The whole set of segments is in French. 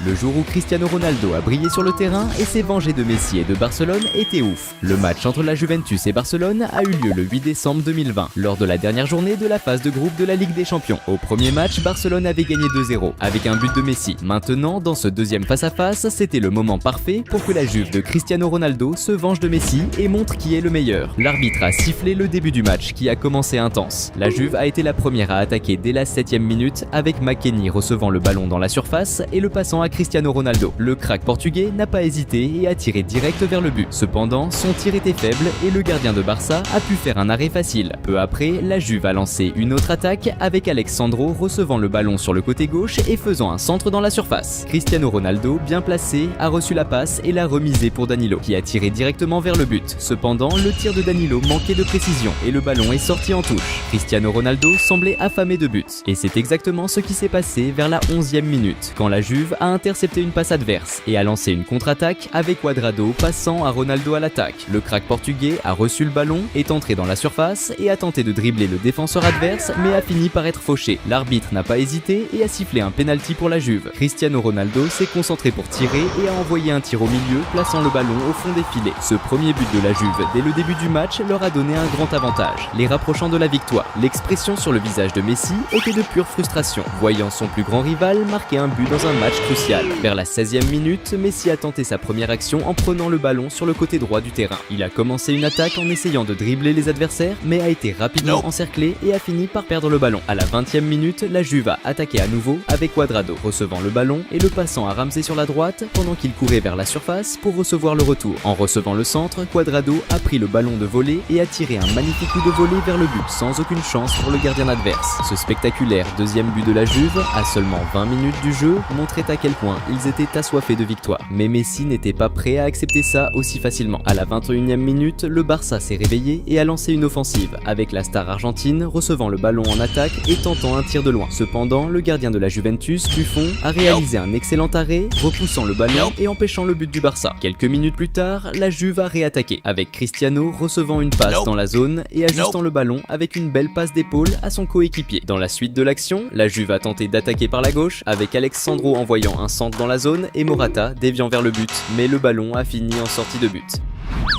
Le jour où Cristiano Ronaldo a brillé sur le terrain et s'est vengé de Messi et de Barcelone était ouf. Le match entre la Juventus et Barcelone a eu lieu le 8 décembre 2020, lors de la dernière journée de la phase de groupe de la Ligue des Champions. Au premier match, Barcelone avait gagné 2-0, avec un but de Messi. Maintenant, dans ce deuxième face-à-face, c'était le moment parfait pour que la Juve de Cristiano Ronaldo se venge de Messi et montre qui est le meilleur. L'arbitre a sifflé le début du match, qui a commencé intense. La Juve a été la première à attaquer dès la 7e minute, avec McKennie recevant le ballon dans la surface et le passant à Cristiano Ronaldo. Le crack portugais n'a pas hésité et a tiré direct vers le but. Cependant, son tir était faible et le gardien de Barça a pu faire un arrêt facile. Peu après, la Juve a lancé une autre attaque avec Alex Sandro recevant le ballon sur le côté gauche et faisant un centre dans la surface. Cristiano Ronaldo, bien placé, a reçu la passe et l'a remisée pour Danilo, qui a tiré directement vers le but. Cependant, le tir de Danilo manquait de précision et le ballon est sorti en touche. Cristiano Ronaldo semblait affamé de buts. Et c'est exactement ce qui s'est passé vers la 11e minute, quand la Juve a intercepté une passe adverse et a lancé une contre-attaque avec Cuadrado passant à Ronaldo à l'attaque. Le crack portugais a reçu le ballon, est entré dans la surface et a tenté de dribbler le défenseur adverse, mais a fini par être fauché. L'arbitre n'a pas hésité et a sifflé un penalty pour la Juve. Cristiano Ronaldo s'est concentré pour tirer et a envoyé un tir au milieu, plaçant le ballon au fond des filets. Ce premier but de la Juve dès le début du match leur a donné un grand avantage, les rapprochant de la victoire. L'expression sur le visage de Messi était de pure frustration, voyant son plus grand rival marquer un but dans un match crucial. Vers la 16e minute, Messi a tenté sa première action en prenant le ballon sur le côté droit du terrain. Il a commencé une attaque en essayant de dribbler les adversaires, mais a été rapidement encerclé et a fini par perdre le ballon. À la 20e minute, la Juve a attaqué à nouveau avec Cuadrado recevant le ballon et le passant à Ramsey sur la droite pendant qu'il courait vers la surface pour recevoir le retour. En recevant le centre, Cuadrado a pris le ballon de volée et a tiré un magnifique coup de volée vers le but, sans aucune chance pour le gardien adverse. Ce spectaculaire deuxième but de la Juve, à seulement 20 minutes du jeu, montrait à quel point ils étaient assoiffés de victoire. Mais Messi n'était pas prêt à accepter ça aussi facilement. À la 21e minute, le Barça s'est réveillé et a lancé une offensive, avec la star argentine recevant le ballon en attaque et tentant un tir de loin. Cependant, le gardien de la Juventus, Buffon, a réalisé un excellent arrêt, repoussant le ballon et empêchant le but du Barça. Quelques minutes plus tard, la Juve a réattaqué, avec Cristiano recevant une passe dans la zone et ajustant le ballon avec une belle passe d'épaule à son coéquipier. Dans la suite de l'action, la Juve a tenté d'attaquer par la gauche, avec Alex Sandro envoyant un centre dans la zone et Morata déviant vers le but, mais le ballon a fini en sortie de but.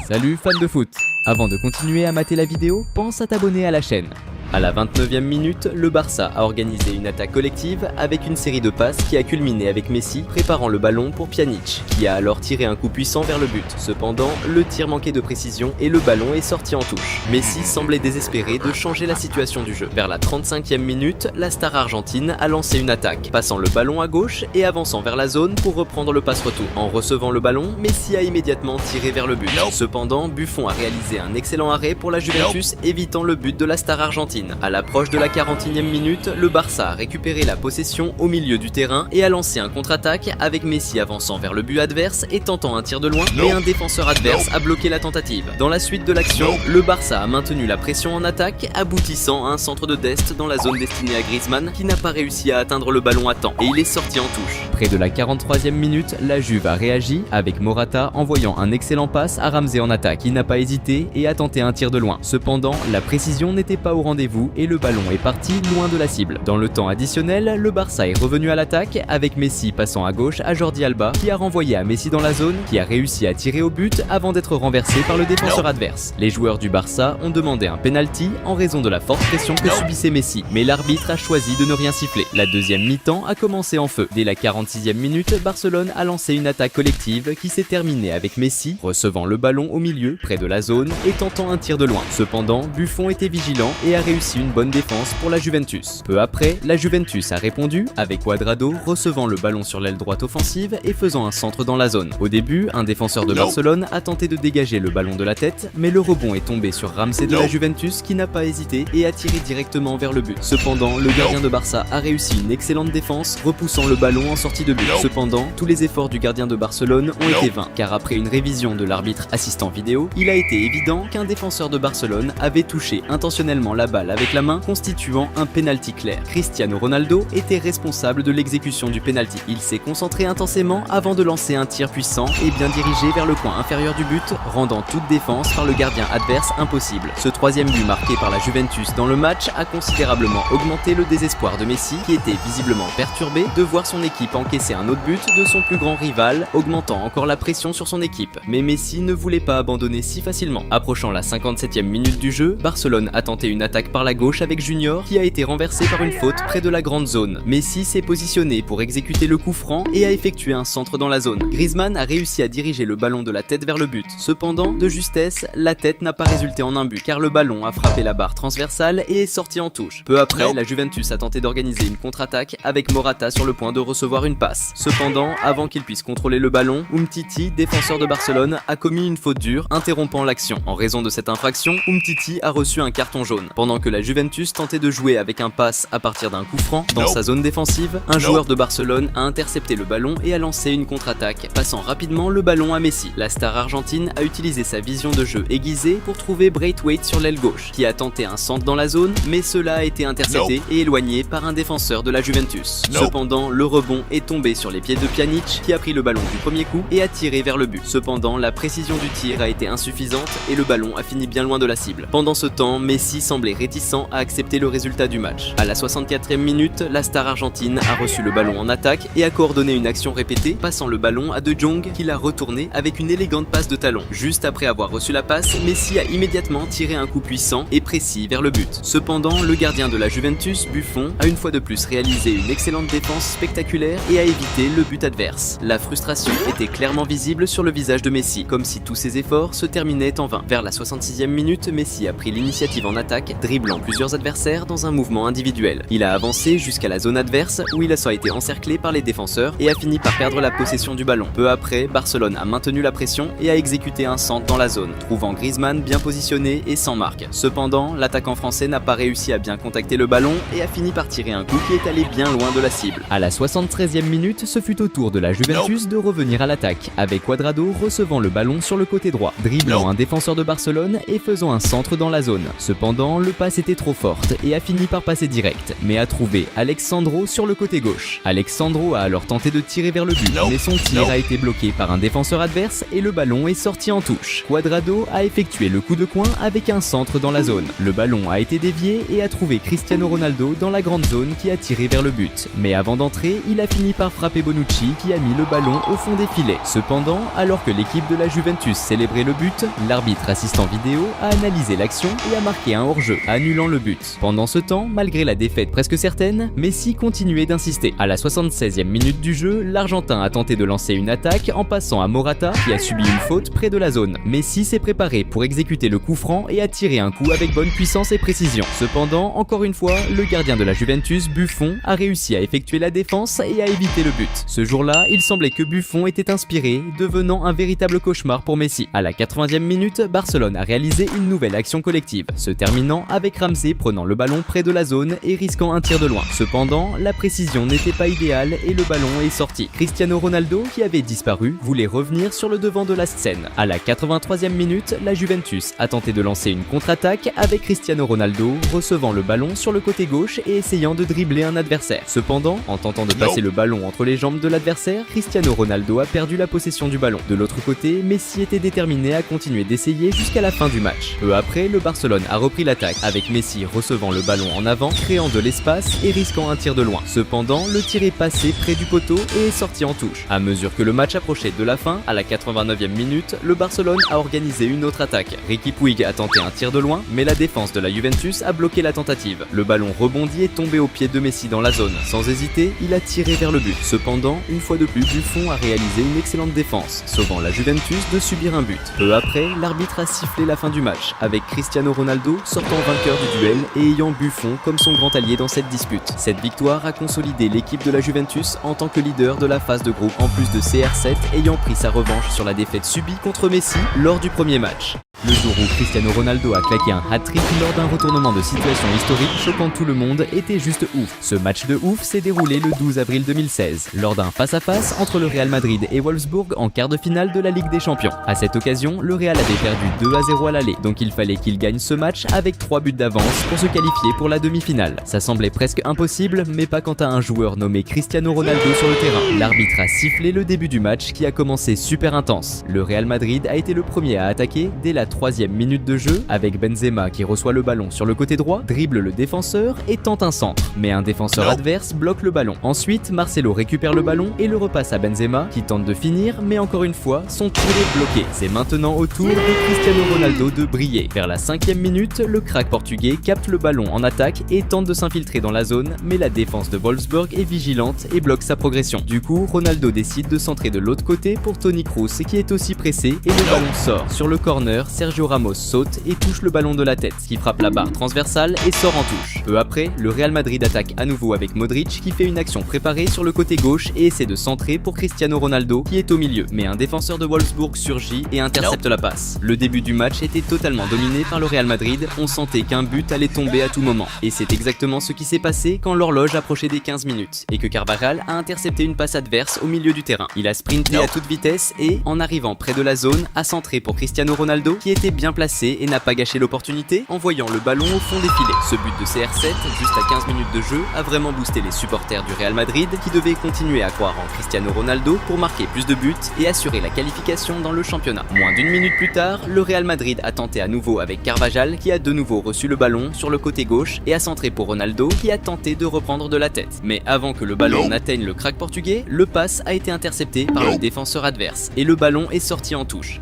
Salut fans de foot! Avant de continuer à mater la vidéo, pense à t'abonner à la chaîne. À la 29e minute, le Barça a organisé une attaque collective avec une série de passes qui a culminé avec Messi préparant le ballon pour Pjanic, qui a alors tiré un coup puissant vers le but. Cependant, le tir manquait de précision et le ballon est sorti en touche. Messi semblait désespéré de changer la situation du jeu. Vers la 35e minute, la star argentine a lancé une attaque, passant le ballon à gauche et avançant vers la zone pour reprendre le passe-retour. En recevant le ballon, Messi a immédiatement tiré vers le but. Cependant, Buffon a réalisé un excellent arrêt pour la Juventus, évitant le but de la star argentine. À l'approche de la 41e minute, le Barça a récupéré la possession au milieu du terrain et a lancé un contre-attaque avec Messi avançant vers le but adverse et tentant un tir de loin, mais un défenseur adverse a bloqué la tentative. Dans la suite de l'action, le Barça a maintenu la pression en attaque, aboutissant à un centre de Dest dans la zone destinée à Griezmann qui n'a pas réussi à atteindre le ballon à temps et il est sorti en touche. Près de la 43e minute, la Juve a réagi avec Morata envoyant un excellent passe à Ramsey en attaque. Il n'a pas hésité et a tenté un tir de loin. Cependant, la précision n'était pas au rendez-vous et le ballon est parti loin de la cible. Dans le temps additionnel, le Barça est revenu à l'attaque avec Messi passant à gauche à Jordi Alba qui a renvoyé à Messi dans la zone, qui a réussi à tirer au but avant d'être renversé par le défenseur adverse. Les joueurs du Barça ont demandé un penalty en raison de la forte pression que subissait Messi, mais l'arbitre a choisi de ne rien siffler. La deuxième mi-temps a commencé en feu. Dès la 46e minute, Barcelone a lancé une attaque collective qui s'est terminée avec Messi recevant le ballon au milieu près de la zone et tentant un tir de loin. Cependant, Buffon était vigilant et a réussi une bonne défense pour la Juventus. Peu après, la Juventus a répondu avec Cuadrado recevant le ballon sur l'aile droite offensive et faisant un centre dans la zone. Au début, un défenseur de Barcelone a tenté de dégager le ballon de la tête, mais le rebond est tombé sur Ramsey de la Juventus qui n'a pas hésité et a tiré directement vers le but. Cependant, le gardien de Barça a réussi une excellente défense, repoussant le ballon en sortie de but. Cependant, tous les efforts du gardien de Barcelone ont été vains, car après une révision de l'arbitre assistant vidéo, il a été évident qu'un défenseur de Barcelone avait touché intentionnellement la balle balle avec la main, constituant un penalty clair. Cristiano Ronaldo était responsable de l'exécution du penalty. Il s'est concentré intensément avant de lancer un tir puissant et bien dirigé vers le coin inférieur du but, rendant toute défense par le gardien adverse impossible. Ce troisième but marqué par la Juventus dans le match a considérablement augmenté le désespoir de Messi, qui était visiblement perturbé de voir son équipe encaisser un autre but de son plus grand rival, augmentant encore la pression sur son équipe. Mais Messi ne voulait pas abandonner si facilement. Approchant la 57e minute du jeu, Barcelone a tenté une attaque par la gauche avec Junior, qui a été renversé par une faute près de la grande zone. Messi s'est positionné pour exécuter le coup franc et a effectué un centre dans la zone. Griezmann a réussi à diriger le ballon de la tête vers le but. Cependant, de justesse, la tête n'a pas résulté en un but, car le ballon a frappé la barre transversale et est sorti en touche. Peu après, la Juventus a tenté d'organiser une contre-attaque avec Morata sur le point de recevoir une passe. Cependant, avant qu'il puisse contrôler le ballon, Umtiti, défenseur de Barcelone, a commis une faute dure, interrompant l'action. En raison de cette infraction, Umtiti a reçu un carton jaune. Pendant que la Juventus tentait de jouer avec un pass à partir d'un coup franc, dans sa zone défensive, un joueur de Barcelone a intercepté le ballon et a lancé une contre-attaque, passant rapidement le ballon à Messi. La star argentine a utilisé sa vision de jeu aiguisée pour trouver Braithwaite sur l'aile gauche, qui a tenté un centre dans la zone, mais cela a été intercepté et éloigné par un défenseur de la Juventus. Cependant, le rebond est tombé sur les pieds de Pjanic, qui a pris le ballon du premier coup et a tiré vers le but. Cependant, la précision du tir a été insuffisante et le ballon a fini bien loin de la cible. Pendant ce temps, Messi semblait réticent à accepter le résultat du match. À la 64e minute, la star argentine a reçu le ballon en attaque et a coordonné une action répétée, passant le ballon à De Jong, qui l'a retourné avec une élégante passe de talon. Juste après avoir reçu la passe, Messi a immédiatement tiré un coup puissant et précis vers le but. Cependant, le gardien de la Juventus, Buffon, a une fois de plus réalisé une excellente défense spectaculaire et a évité le but adverse. La frustration était clairement visible sur le visage de Messi, comme si tous ses efforts se terminaient en vain. Vers la 66e minute, Messi a pris l'initiative en attaque, dribblant plusieurs adversaires dans un mouvement individuel. Il a avancé jusqu'à la zone adverse où il a été encerclé par les défenseurs et a fini par perdre la possession du ballon. Peu après, Barcelone a maintenu la pression et a exécuté un centre dans la zone, trouvant Griezmann bien positionné et sans marque. Cependant, l'attaquant français n'a pas réussi à bien contacter le ballon et a fini par tirer un coup qui est allé bien loin de la cible. À la 73e minute, ce fut au tour de la Juventus de revenir à l'attaque, avec Cuadrado recevant le ballon sur le côté droit, dribblant un défenseur de Barcelone et faisant un centre dans la zone. Cependant, le passe était trop forte et a fini par passer direct, mais a trouvé Alex Sandro sur le côté gauche. Alex Sandro a alors tenté de tirer vers le but, mais son tir a été bloqué par un défenseur adverse et le ballon est sorti en touche. Cuadrado a effectué le coup de coin avec un centre dans la zone. Le ballon a été dévié et a trouvé Cristiano Ronaldo dans la grande zone qui a tiré vers le but. Mais avant d'entrer, il a fini par frapper Bonucci qui a mis le ballon au fond des filets. Cependant, alors que l'équipe de la Juventus célébrait le but, l'arbitre assistant vidéo a analysé l'action et a marqué un hors-jeu, annulant le but. Pendant ce temps, malgré la défaite presque certaine, Messi continuait d'insister. À la 76e minute du jeu, l'Argentin a tenté de lancer une attaque en passant à Morata qui a subi une faute près de la zone. Messi s'est préparé pour exécuter le coup franc et a tiré un coup avec bonne puissance et précision. Cependant, encore une fois, le gardien de la Juventus, Buffon, a réussi à effectuer la défense et à éviter le but. Ce jour-là, il semblait que Buffon était inspiré, devenant un véritable cauchemar pour Messi. À la 80e minute, Barcelone a réalisé une nouvelle action collective, se terminant avec Ramsey prenant le ballon près de la zone et risquant un tir de loin. Cependant, la précision n'était pas idéale et le ballon est sorti. Cristiano Ronaldo, qui avait disparu, voulait revenir sur le devant de la scène. À la 83e minute, la Juventus a tenté de lancer une contre-attaque avec Cristiano Ronaldo recevant le ballon sur le côté gauche et essayant de dribbler un adversaire. Cependant, en tentant de passer le ballon entre les jambes de l'adversaire, Cristiano Ronaldo a perdu la possession du ballon. De l'autre côté, Messi était déterminé à continuer d'essayer jusqu'à la fin du match. Peu après, le Barcelone a repris l'attaque avec Messi recevant le ballon en avant, créant de l'espace et risquant un tir de loin. Cependant, le tir est passé près du poteau et est sorti en touche. À mesure que le match approchait de la fin, à la 89e minute, le Barcelone a organisé une autre attaque. Riqui Puig a tenté un tir de loin, mais la défense de la Juventus a bloqué la tentative. Le ballon rebondit et tombé au pied de Messi dans la zone. Sans hésiter, il a tiré vers le but. Cependant, une fois de plus, Buffon a réalisé une excellente défense, sauvant la Juventus de subir un but. Peu après, l'arbitre a sifflé la fin du match, avec Cristiano Ronaldo sortant vainqueur du duel et ayant Buffon comme son grand allié dans cette dispute. Cette victoire a consolidé l'équipe de la Juventus en tant que leader de la phase de groupe, en plus de CR7 ayant pris sa revanche sur la défaite subie contre Messi lors du premier match. Le jour où Cristiano Ronaldo a claqué un hat-trick lors d'un retournement de situation historique choquant tout le monde était juste ouf. Ce match de ouf s'est déroulé le 12 avril 2016, lors d'un face-à-face entre le Real Madrid et Wolfsburg en quart de finale de la Ligue des Champions. À cette occasion, le Real avait perdu 2-0 à l'aller, donc il fallait qu'il gagne ce match avec 3 buts d'avance pour se qualifier pour la demi-finale. Ça semblait presque impossible, mais pas quand à un joueur nommé Cristiano Ronaldo sur le terrain. L'arbitre a sifflé le début du match qui a commencé super intense. Le Real Madrid a été le premier à attaquer dès la 3e minute de jeu, avec Benzema qui reçoit le ballon sur le côté droit, dribble le défenseur et tente un centre. Mais un défenseur adverse bloque le ballon. Ensuite, Marcelo récupère le ballon et le repasse à Benzema qui tente de finir, mais encore une fois, son tir est bloqué. C'est maintenant au tour de Cristiano Ronaldo de briller. Vers la 5e minute, le crack portugais capte le ballon en attaque et tente de s'infiltrer dans la zone, mais la défense de Wolfsburg est vigilante et bloque sa progression. Du coup, Ronaldo décide de centrer de l'autre côté pour Toni Kroos qui est aussi pressé et le ballon sort. Sur le corner, Sergio Ramos saute et touche le ballon de la tête, qui frappe la barre transversale et sort en touche. Peu après, le Real Madrid attaque à nouveau avec Modric qui fait une action préparée sur le côté gauche et essaie de centrer pour Cristiano Ronaldo qui est au milieu. Mais un défenseur de Wolfsburg surgit et intercepte la passe. Le début du match était totalement dominé par le Real Madrid, on sentait qu'un but allait tomber à tout moment. Et c'est exactement ce qui s'est passé quand l'horloge approchait des 15 minutes et que Carvajal a intercepté une passe adverse au milieu du terrain. Il a sprinté à toute vitesse et, en arrivant près de la zone, a centré pour Cristiano Ronaldo qui était bien placé et n'a pas gâché l'opportunité en voyant le ballon au fond des filets. Ce but de CR7, juste à 15 minutes de jeu, a vraiment boosté les supporters du Real Madrid qui devaient continuer à croire en Cristiano Ronaldo pour marquer plus de buts et assurer la qualification dans le championnat. Moins d'une minute plus tard, le Real Madrid a tenté à nouveau avec Carvajal qui a de nouveau reçu le ballon sur le côté gauche et a centré pour Ronaldo qui a tenté de reprendre de la tête. Mais avant que le ballon n'atteigne le crack portugais, le pass a été intercepté par le défenseur adverse et le ballon est sorti en touche.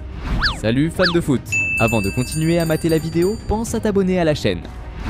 Salut fans de foot! Avant de continuer à mater la vidéo, pense à t'abonner à la chaîne.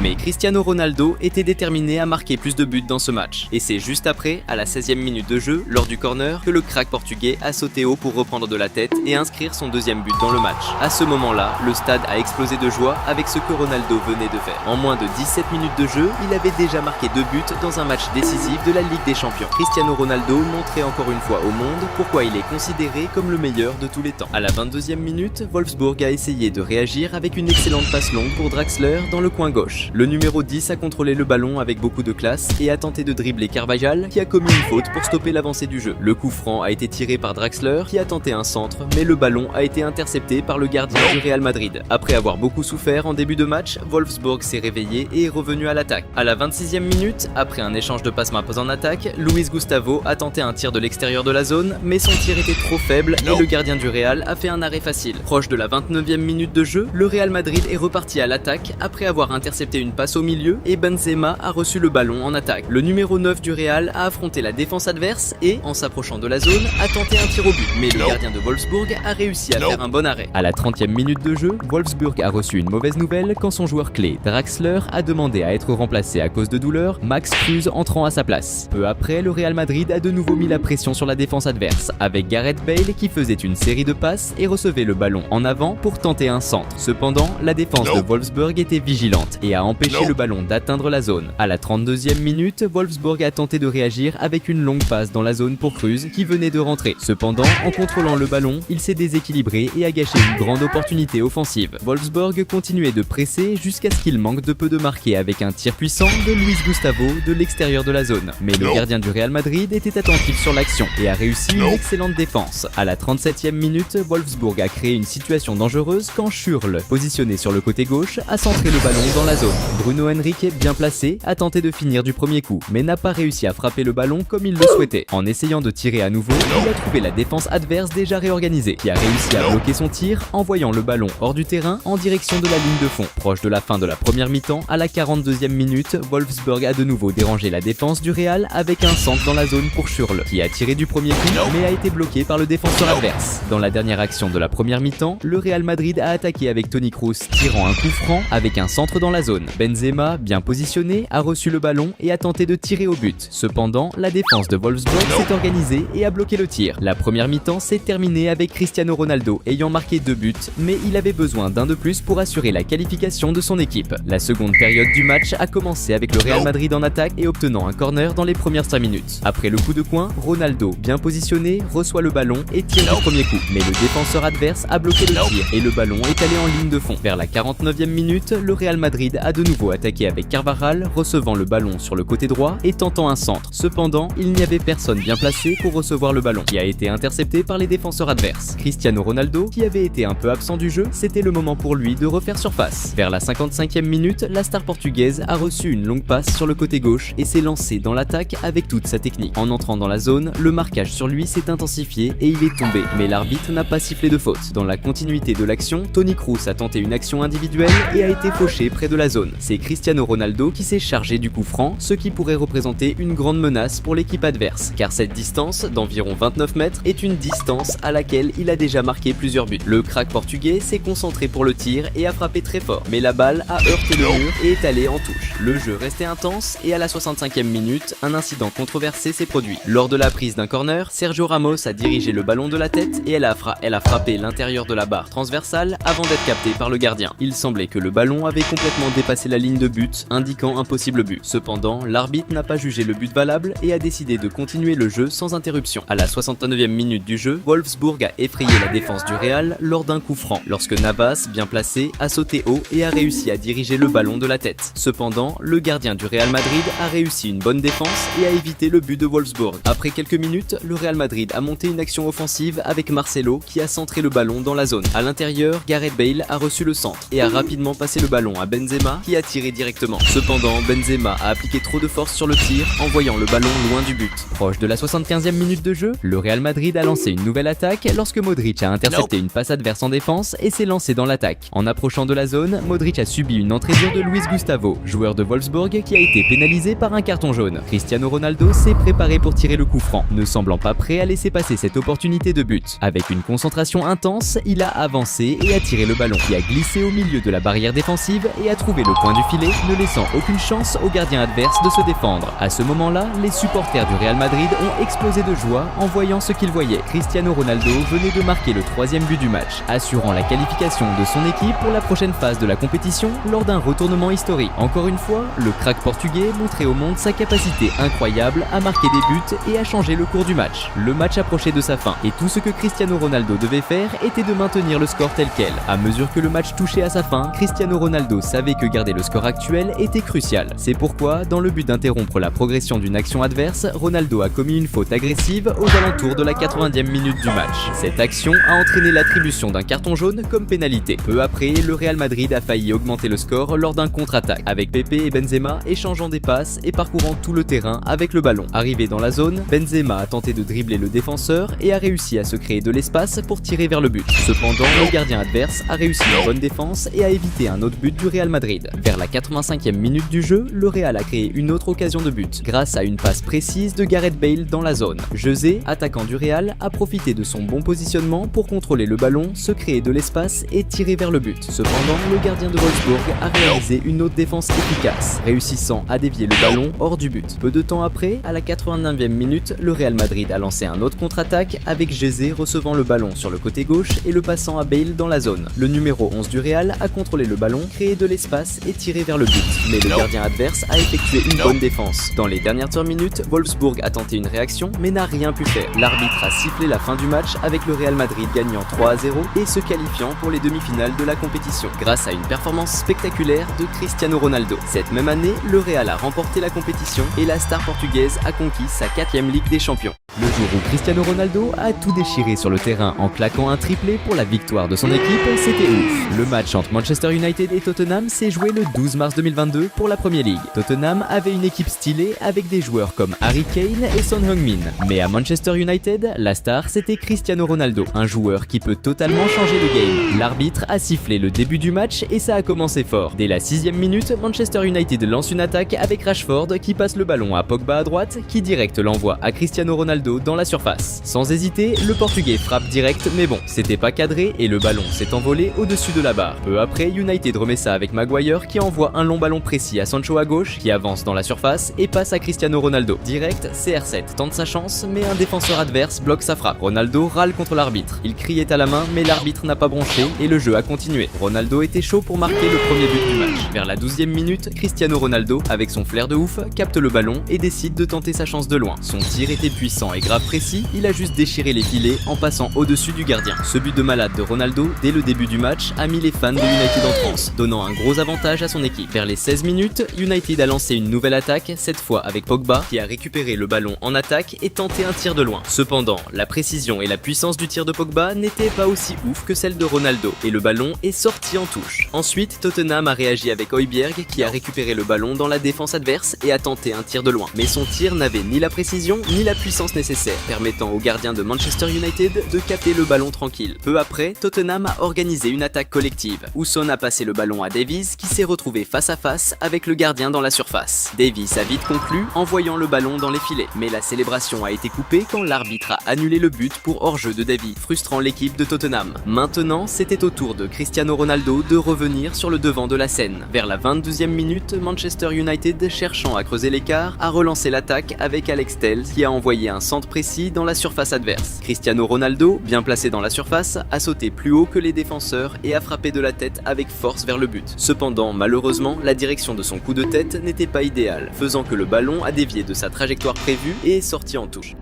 Mais Cristiano Ronaldo était déterminé à marquer plus de buts dans ce match. Et c'est juste après, à la 16e minute de jeu, lors du corner, que le crack portugais a sauté haut pour reprendre de la tête et inscrire son deuxième but dans le match. À ce moment-là, le stade a explosé de joie avec ce que Ronaldo venait de faire. En moins de 17 minutes de jeu, il avait déjà marqué 2 buts dans un match décisif de la Ligue des Champions. Cristiano Ronaldo montrait encore une fois au monde pourquoi il est considéré comme le meilleur de tous les temps. À la 22e minute, Wolfsburg a essayé de réagir avec une excellente passe longue pour Draxler dans le coin gauche. Le numéro 10 a contrôlé le ballon avec beaucoup de classe et a tenté de dribbler Carvajal qui a commis une faute pour stopper l'avancée du jeu. Le coup franc a été tiré par Draxler qui a tenté un centre, mais le ballon a été intercepté par le gardien du Real Madrid. Après avoir beaucoup souffert en début de match, Wolfsburg s'est réveillé et est revenu à l'attaque. À la 26e minute, après un échange de passe-maps en attaque, Luis Gustavo a tenté un tir de l'extérieur de la zone, mais son tir était trop faible et le gardien du Real a fait un arrêt facile. Proche de la 29e minute de jeu, le Real Madrid est reparti à l'attaque après avoir intercepté une passe au milieu et Benzema a reçu le ballon en attaque. Le numéro 9 du Real a affronté la défense adverse et, en s'approchant de la zone, a tenté un tir au but. Mais le gardien de Wolfsburg a réussi à faire un bon arrêt. À la 30e minute de jeu, Wolfsburg a reçu une mauvaise nouvelle quand son joueur clé, Draxler, a demandé à être remplacé à cause de douleur, Max Kruse entrant à sa place. Peu après, le Real Madrid a de nouveau mis la pression sur la défense adverse, avec Gareth Bale qui faisait une série de passes et recevait le ballon en avant pour tenter un centre. Cependant, la défense de Wolfsburg était vigilante et a empêché le ballon d'atteindre la zone. À la 32e minute, Wolfsburg a tenté de réagir avec une longue passe dans la zone pour Kruse qui venait de rentrer. Cependant, en contrôlant le ballon, il s'est déséquilibré et a gâché une grande opportunité offensive. Wolfsburg continuait de presser jusqu'à ce qu'il manque de peu de marquer avec un tir puissant de Luis Gustavo de l'extérieur de la zone. Mais le gardien du Real Madrid était attentif sur l'action et a réussi une excellente défense. À la 37e minute, Wolfsburg a créé une situation dangereuse quand Schürrle, positionné sur le côté gauche, a centré le ballon dans la zone. Bruno Henrique, bien placé, a tenté de finir du premier coup, mais n'a pas réussi à frapper le ballon comme il le souhaitait. En essayant de tirer à nouveau, il a trouvé la défense adverse déjà réorganisée, qui a réussi à bloquer son tir, envoyant le ballon hors du terrain en direction de la ligne de fond. Proche de la fin de la première mi-temps, à la 42e minute, Wolfsburg a de nouveau dérangé la défense du Real avec un centre dans la zone pour Schürrle, qui a tiré du premier coup, mais a été bloqué par le défenseur adverse. Dans la dernière action de la première mi-temps, le Real Madrid a attaqué avec Toni Kroos, tirant un coup franc avec un centre dans la zone. Benzema, bien positionné, a reçu le ballon et a tenté de tirer au but. Cependant, la défense de Wolfsburg s'est organisée et a bloqué le tir. La première mi-temps s'est terminée avec Cristiano Ronaldo ayant marqué 2 buts, mais il avait besoin d'un de plus pour assurer la qualification de son équipe. La seconde période du match a commencé avec le Real Madrid en attaque et obtenant un corner dans les premières 5 minutes. Après le coup de coin, Ronaldo, bien positionné, reçoit le ballon et tire du premier coup. Mais le défenseur adverse a bloqué le tir et le ballon est allé en ligne de fond. Vers la 49e minute, le Real Madrid a de nouveau attaqué avec Carvajal, recevant le ballon sur le côté droit et tentant un centre. Cependant, il n'y avait personne bien placé pour recevoir le ballon, qui a été intercepté par les défenseurs adverses. Cristiano Ronaldo, qui avait été un peu absent du jeu, c'était le moment pour lui de refaire surface. Vers la 55e minute, la star portugaise a reçu une longue passe sur le côté gauche et s'est lancé dans l'attaque avec toute sa technique. En entrant dans la zone, le marquage sur lui s'est intensifié et il est tombé, mais l'arbitre n'a pas sifflé de faute. Dans la continuité de l'action, Toni Kroos a tenté une action individuelle et a été fauché près de la zone. C'est Cristiano Ronaldo qui s'est chargé du coup franc, ce qui pourrait représenter une grande menace pour l'équipe adverse, car cette distance, d'environ 29 mètres, est une distance à laquelle il a déjà marqué plusieurs buts. Le crack portugais s'est concentré pour le tir et a frappé très fort, mais la balle a heurté le mur et est allée en touche. Le jeu restait intense et à la 65e minute, un incident controversé s'est produit. Lors de la prise d'un corner, Sergio Ramos a dirigé le ballon de la tête et elle a frappé l'intérieur de la barre transversale avant d'être captée par le gardien. Il semblait que le ballon avait complètement dépassé la ligne de but, indiquant un possible but. Cependant, l'arbitre n'a pas jugé le but valable et a décidé de continuer le jeu sans interruption. À la 69e minute du jeu, Wolfsburg a effrayé la défense du Real lors d'un coup franc, lorsque Navas, bien placé, a sauté haut et a réussi à diriger le ballon de la tête. Cependant, le gardien du Real Madrid a réussi une bonne défense et a évité le but de Wolfsburg. Après quelques minutes, le Real Madrid a monté une action offensive avec Marcelo qui a centré le ballon dans la zone. À l'intérieur, Gareth Bale a reçu le centre et a rapidement passé le ballon à Benzema qui a tiré directement. Cependant, Benzema a appliqué trop de force sur le tir, envoyant le ballon loin du but. Proche de la 75e minute de jeu, le Real Madrid a lancé une nouvelle attaque lorsque Modric a intercepté une passe adverse en défense et s'est lancé dans l'attaque. En approchant de la zone, Modric a subi une entrée dure de Luis Gustavo, joueur de Wolfsburg qui a été pénalisé par un carton jaune. Cristiano Ronaldo s'est préparé pour tirer le coup franc, ne semblant pas prêt à laisser passer cette opportunité de but. Avec une concentration intense, il a avancé et a tiré le ballon qui a glissé au milieu de la barrière défensive et a trouvé le point du filet, ne laissant aucune chance au gardien adverse de se défendre. À ce moment-là, les supporters du Real Madrid ont explosé de joie en voyant ce qu'ils voyaient. Cristiano Ronaldo venait de marquer le 3e but du match, assurant la qualification de son équipe pour la prochaine phase de la compétition lors d'un retournement historique. Encore une fois, le crack portugais montrait au monde sa capacité incroyable à marquer des buts et à changer le cours du match. Le match approchait de sa fin et tout ce que Cristiano Ronaldo devait faire était de maintenir le score tel quel. À mesure que le match touchait à sa fin, Cristiano Ronaldo savait que garder le score actuel était crucial. C'est pourquoi, dans le but d'interrompre la progression d'une action adverse, Ronaldo a commis une faute agressive aux alentours de la 80e minute du match. Cette action a entraîné l'attribution d'un carton jaune comme pénalité. Peu après, le Real Madrid a failli augmenter le score lors d'un contre-attaque, avec Pepe et Benzema échangeant des passes et parcourant tout le terrain avec le ballon. Arrivé dans la zone, Benzema a tenté de dribbler le défenseur et a réussi à se créer de l'espace pour tirer vers le but. Cependant, le gardien adverse a réussi une bonne défense et a évité un autre but du Real Madrid. Vers la 85e minute du jeu, le Real a créé une autre occasion de but, grâce à une passe précise de Gareth Bale dans la zone. José, attaquant du Real, a profité de son bon positionnement pour contrôler le ballon, se créer de l'espace et tirer vers le but. Cependant, le gardien de Wolfsburg a réalisé une autre défense efficace, réussissant à dévier le ballon hors du but. Peu de temps après, à la 89e minute, le Real Madrid a lancé un autre contre-attaque avec José recevant le ballon sur le côté gauche et le passant à Bale dans la zone. Le numéro 11 du Real a contrôlé le ballon, créé de l'espace et tiré vers le but. Mais le gardien adverse a effectué une bonne défense. Dans les dernières minutes, Wolfsburg a tenté une réaction mais n'a rien pu faire. L'arbitre a sifflé la fin du match avec le Real Madrid gagnant 3-0 et se qualifiant pour les demi-finales de la compétition grâce à une performance spectaculaire de Cristiano Ronaldo. Cette même année, le Real a remporté la compétition et la star portugaise a conquis sa 4e Ligue des Champions. Le jour où Cristiano Ronaldo a tout déchiré sur le terrain en claquant un triplé pour la victoire de son équipe, c'était ouf. Le match entre Manchester United et Tottenham s'est joué le 12 mars 2022 pour la Premier League. Tottenham avait une équipe stylée avec des joueurs comme Harry Kane et Son Heung-min. Mais à Manchester United, la star c'était Cristiano Ronaldo, un joueur qui peut totalement changer le game. L'arbitre a sifflé le début du match et ça a commencé fort. Dès la 6e minute, Manchester United lance une attaque avec Rashford qui passe le ballon à Pogba à droite, qui direct l'envoie à Cristiano Ronaldo dans la surface. Sans hésiter, le Portugais frappe direct, mais bon, c'était pas cadré et le ballon s'est envolé au-dessus de la barre. Peu après, United remet ça avec Maguire qui envoie un long ballon précis à Sancho à gauche, qui avance dans la surface et passe à Cristiano Ronaldo. Direct, CR7 tente sa chance, mais un défenseur adverse bloque sa frappe. Ronaldo râle contre l'arbitre. Il criait à la main, mais l'arbitre n'a pas bronché et le jeu a continué. Ronaldo était chaud pour marquer le premier but du match. Vers la 12e minute, Cristiano Ronaldo, avec son flair de ouf, capte le ballon et décide de tenter sa chance de loin. Son tir était puissant et grave précis, il a juste déchiré les filets en passant au-dessus du gardien. Ce but de malade de Ronaldo, dès le début du match, a mis les fans de United en transe, donnant un gros avantage l'avantage à son équipe. Vers les 16 minutes, United a lancé une nouvelle attaque, cette fois avec Pogba, qui a récupéré le ballon en attaque et tenté un tir de loin. Cependant, la précision et la puissance du tir de Pogba n'étaient pas aussi ouf que celle de Ronaldo, et le ballon est sorti en touche. Ensuite, Tottenham a réagi avec Højbjerg, qui a récupéré le ballon dans la défense adverse et a tenté un tir de loin. Mais son tir n'avait ni la précision ni la puissance nécessaire, permettant au gardien de Manchester United de capter le ballon tranquille. Peu après, Tottenham a organisé une attaque collective. Son a passé le ballon à Davies qui s'est retrouvé face à face avec le gardien dans la surface. Davies a vite conclu en voyant le ballon dans les filets, mais la célébration a été coupée quand l'arbitre a annulé le but pour hors-jeu de Davies, frustrant l'équipe de Tottenham. Maintenant, c'était au tour de Cristiano Ronaldo de revenir sur le devant de la scène. Vers la 22e minute, Manchester United, cherchant à creuser l'écart, a relancé l'attaque avec Alex Telles qui a envoyé un centre précis dans la surface adverse. Cristiano Ronaldo, bien placé dans la surface, a sauté plus haut que les défenseurs et a frappé de la tête avec force vers le but. Cependant, malheureusement, la direction de son coup de tête n'était pas idéale, faisant que le ballon a dévié de sa trajectoire prévue et est sorti en touche.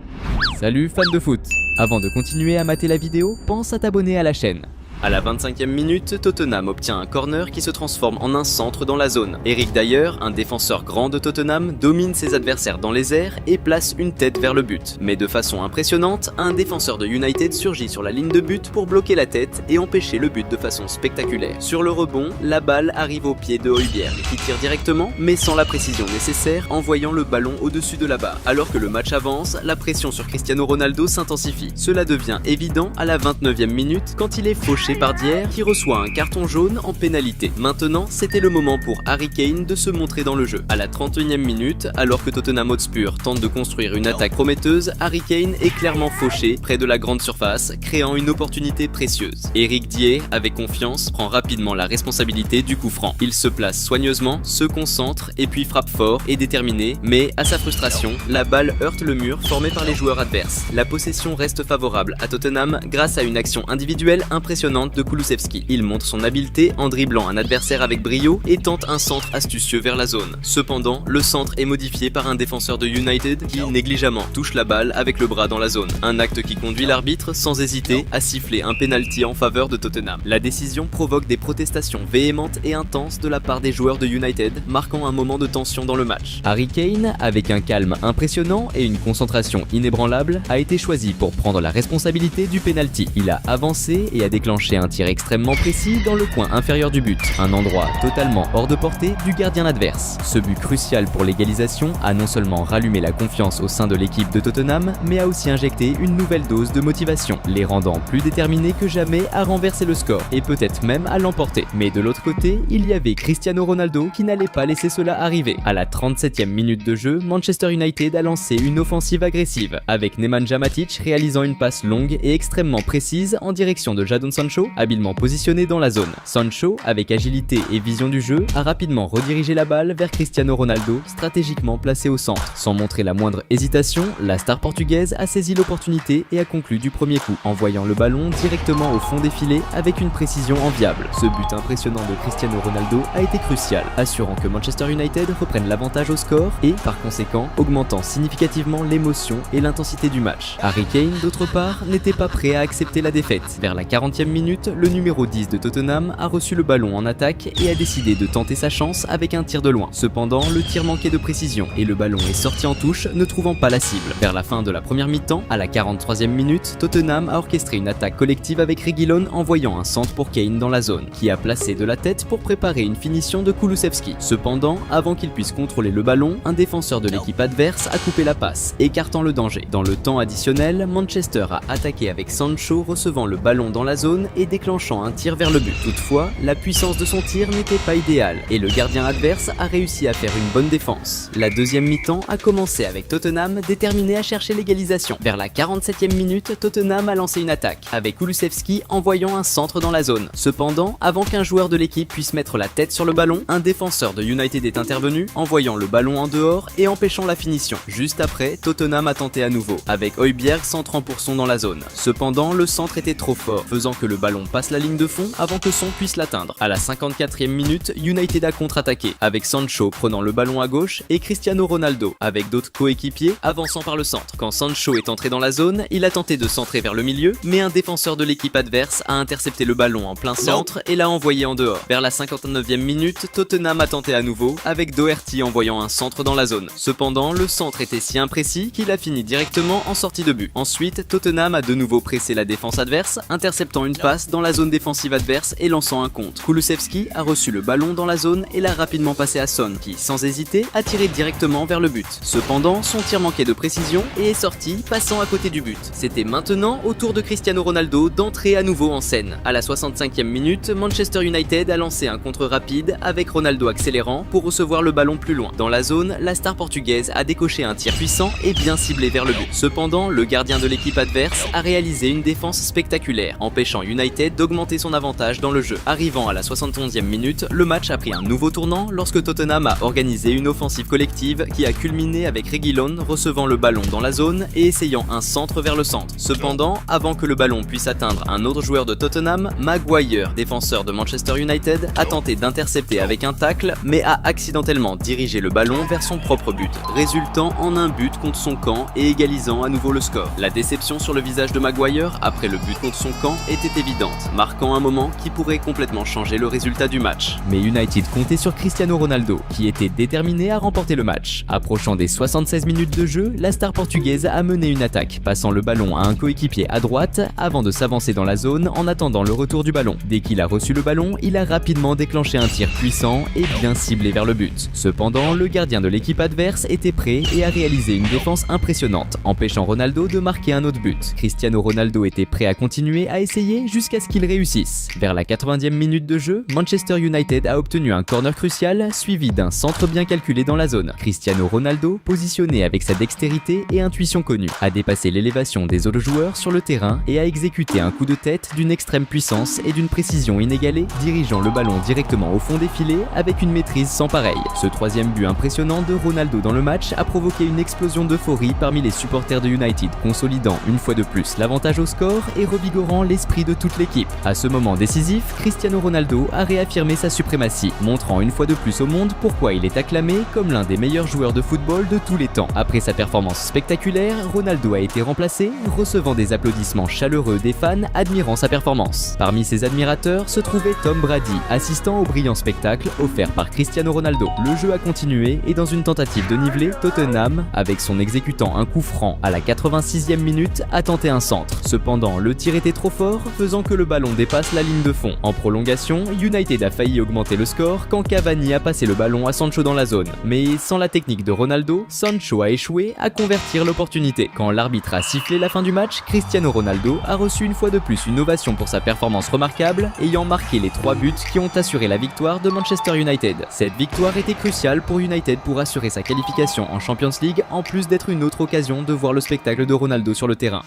Salut fans de foot! Avant de continuer à mater la vidéo, pense à t'abonner à la chaîne. À la 25e minute, Tottenham obtient un corner qui se transforme en un centre dans la zone. Eric Dyer, un défenseur grand de Tottenham, domine ses adversaires dans les airs et place une tête vers le but. Mais de façon impressionnante, un défenseur de United surgit sur la ligne de but pour bloquer la tête et empêcher le but de façon spectaculaire. Sur le rebond, la balle arrive au pied de Højbjerg qui tire directement mais sans la précision nécessaire, envoyant le ballon au-dessus de la barre. Alors que le match avance, la pression sur Cristiano Ronaldo s'intensifie. Cela devient évident à la 29e minute quand il est fauché par Dier qui reçoit un carton jaune en pénalité. Maintenant, c'était le moment pour Harry Kane de se montrer dans le jeu. À la 31e minute, alors que Tottenham Hotspur tente de construire une attaque prometteuse, Harry Kane est clairement fauché près de la grande surface, créant une opportunité précieuse. Eric Dier, avec confiance, prend rapidement la responsabilité du coup franc. Il se place soigneusement, se concentre et puis frappe fort et déterminé, mais à sa frustration, la balle heurte le mur formé par les joueurs adverses. La possession reste favorable à Tottenham grâce à une action individuelle impressionnante de Kulusevski. Il montre son habileté en dribblant un adversaire avec brio et tente un centre astucieux vers la zone. Cependant, le centre est modifié par un défenseur de United qui négligemment touche la balle avec le bras dans la zone. Un acte qui conduit l'arbitre sans hésiter à siffler un penalty en faveur de Tottenham. La décision provoque des protestations véhémentes et intenses de la part des joueurs de United, marquant un moment de tension dans le match. Harry Kane, avec un calme impressionnant et une concentration inébranlable, a été choisi pour prendre la responsabilité du penalty. Il a avancé et a déclenché un tir extrêmement précis dans le coin inférieur du but, un endroit totalement hors de portée du gardien adverse. Ce but crucial pour l'égalisation a non seulement rallumé la confiance au sein de l'équipe de Tottenham, mais a aussi injecté une nouvelle dose de motivation, les rendant plus déterminés que jamais à renverser le score et peut-être même à l'emporter. Mais de l'autre côté, il y avait Cristiano Ronaldo qui n'allait pas laisser cela arriver. À la 37e minute de jeu, Manchester United a lancé une offensive agressive, avec Nemanja Matic réalisant une passe longue et extrêmement précise en direction de Jadon Sancho, habilement positionné dans la zone. Sancho, avec agilité et vision du jeu, a rapidement redirigé la balle vers Cristiano Ronaldo, stratégiquement placé au centre. Sans montrer la moindre hésitation, la star portugaise a saisi l'opportunité et a conclu du premier coup, envoyant le ballon directement au fond des filets avec une précision enviable. Ce but impressionnant de Cristiano Ronaldo a été crucial, assurant que Manchester United reprenne l'avantage au score et, par conséquent, augmentant significativement l'émotion et l'intensité du match. Harry Kane, d'autre part, n'était pas prêt à accepter la défaite. Vers la 40e minute, le numéro 10 de Tottenham a reçu le ballon en attaque et a décidé de tenter sa chance avec un tir de loin. Cependant, le tir manquait de précision et le ballon est sorti en touche, ne trouvant pas la cible. Vers la fin de la première mi-temps, à la 43e minute, Tottenham a orchestré une attaque collective avec Reguilón envoyant un centre pour Kane dans la zone, qui a placé de la tête pour préparer une finition de Kulusevski. Cependant, avant qu'il puisse contrôler le ballon, un défenseur de l'équipe adverse a coupé la passe, écartant le danger. Dans le temps additionnel, Manchester a attaqué avec Sancho recevant le ballon dans la zone et déclenchant un tir vers le but. Toutefois, la puissance de son tir n'était pas idéale et le gardien adverse a réussi à faire une bonne défense. La deuxième mi-temps a commencé avec Tottenham déterminé à chercher l'égalisation. Vers la 47e minute, Tottenham a lancé une attaque, avec Kulusevski envoyant un centre dans la zone. Cependant, avant qu'un joueur de l'équipe puisse mettre la tête sur le ballon, un défenseur de United est intervenu, envoyant le ballon en dehors et empêchant la finition. Juste après, Tottenham a tenté à nouveau, avec Højbjerg centrant pour son dans la zone. Cependant, le centre était trop fort, faisant que le ballon passe la ligne de fond avant que Son puisse l'atteindre. À la 54e minute, United a contre-attaqué, avec Sancho prenant le ballon à gauche et Cristiano Ronaldo, avec d'autres coéquipiers, avançant par le centre. Quand Sancho est entré dans la zone, il a tenté de centrer vers le milieu, mais un défenseur de l'équipe adverse a intercepté le ballon en plein centre et l'a envoyé en dehors. Vers la 59e minute, Tottenham a tenté à nouveau, avec Doherty envoyant un centre dans la zone. Cependant, le centre était si imprécis qu'il a fini directement en sortie de but. Ensuite, Tottenham a de nouveau pressé la défense adverse, interceptant une passe dans la zone défensive adverse et lançant un contre. Kulusevski a reçu le ballon dans la zone et l'a rapidement passé à Son, qui, sans hésiter, a tiré directement vers le but. Cependant, son tir manquait de précision et est sorti, passant à côté du but. C'était maintenant au tour de Cristiano Ronaldo d'entrer à nouveau en scène. À la 65e minute, Manchester United a lancé un contre rapide avec Ronaldo accélérant pour recevoir le ballon plus loin. Dans la zone, la star portugaise a décoché un tir puissant et bien ciblé vers le but. Cependant, le gardien de l'équipe adverse a réalisé une défense spectaculaire, empêchant United d'augmenter son avantage dans le jeu. Arrivant à la 71e minute, le match a pris un nouveau tournant lorsque Tottenham a organisé une offensive collective qui a culminé avec Reguilón recevant le ballon dans la zone et essayant un centre vers le centre. Cependant, avant que le ballon puisse atteindre un autre joueur de Tottenham, Maguire, défenseur de Manchester United, a tenté d'intercepter avec un tacle, mais a accidentellement dirigé le ballon vers son propre but, résultant en un but contre son camp et égalisant à nouveau le score. La déception sur le visage de Maguire après le but contre son camp était évidente, marquant un moment qui pourrait complètement changer le résultat du match. Mais United comptait sur Cristiano Ronaldo, qui était déterminé à remporter le match. Approchant des 76 minutes de jeu, la star portugaise a mené une attaque, passant le ballon à un coéquipier à droite avant de s'avancer dans la zone en attendant le retour du ballon. Dès qu'il a reçu le ballon, il a rapidement déclenché un tir puissant et bien ciblé vers le but. Cependant, le gardien de l'équipe adverse était prêt et a réalisé une défense impressionnante, empêchant Ronaldo de marquer un autre but. Cristiano Ronaldo était prêt à continuer à essayer jusqu'à ce qu'il réussisse. Vers la 80e minute de jeu, Manchester United a obtenu un corner crucial suivi d'un centre bien calculé dans la zone. Cristiano Ronaldo, positionné avec sa dextérité et intuition connue, a dépassé l'élévation des autres joueurs sur le terrain et a exécuté un coup de tête d'une extrême puissance et d'une précision inégalée, dirigeant le ballon directement au fond des filets avec une maîtrise sans pareille. Ce troisième but impressionnant de Ronaldo dans le match a provoqué une explosion d'euphorie parmi les supporters de United, consolidant une fois de plus l'avantage au score et revigorant l'esprit de toute l'équipe. À ce moment décisif, Cristiano Ronaldo a réaffirmé sa suprématie, montrant une fois de plus au monde pourquoi il est acclamé comme l'un des meilleurs joueurs de football de tous les temps. Après sa performance spectaculaire, Ronaldo a été remplacé, recevant des applaudissements chaleureux des fans admirant sa performance. Parmi ses admirateurs se trouvait Tom Brady, assistant au brillant spectacle offert par Cristiano Ronaldo. Le jeu a continué et dans une tentative de niveler, Tottenham, avec son exécutant un coup franc à la 86e minute, a tenté un centre. Cependant, le tir était trop fort, faisant que le ballon dépasse la ligne de fond. En prolongation, United a failli augmenter le score quand Cavani a passé le ballon à Sancho dans la zone. Mais sans la technique de Ronaldo, Sancho a échoué à convertir l'opportunité. Quand l'arbitre a sifflé la fin du match, Cristiano Ronaldo a reçu une fois de plus une ovation pour sa performance remarquable, ayant marqué les 3 buts qui ont assuré la victoire de Manchester United. Cette victoire était cruciale pour United pour assurer sa qualification en Champions League, en plus d'être une autre occasion de voir le spectacle de Ronaldo sur le terrain.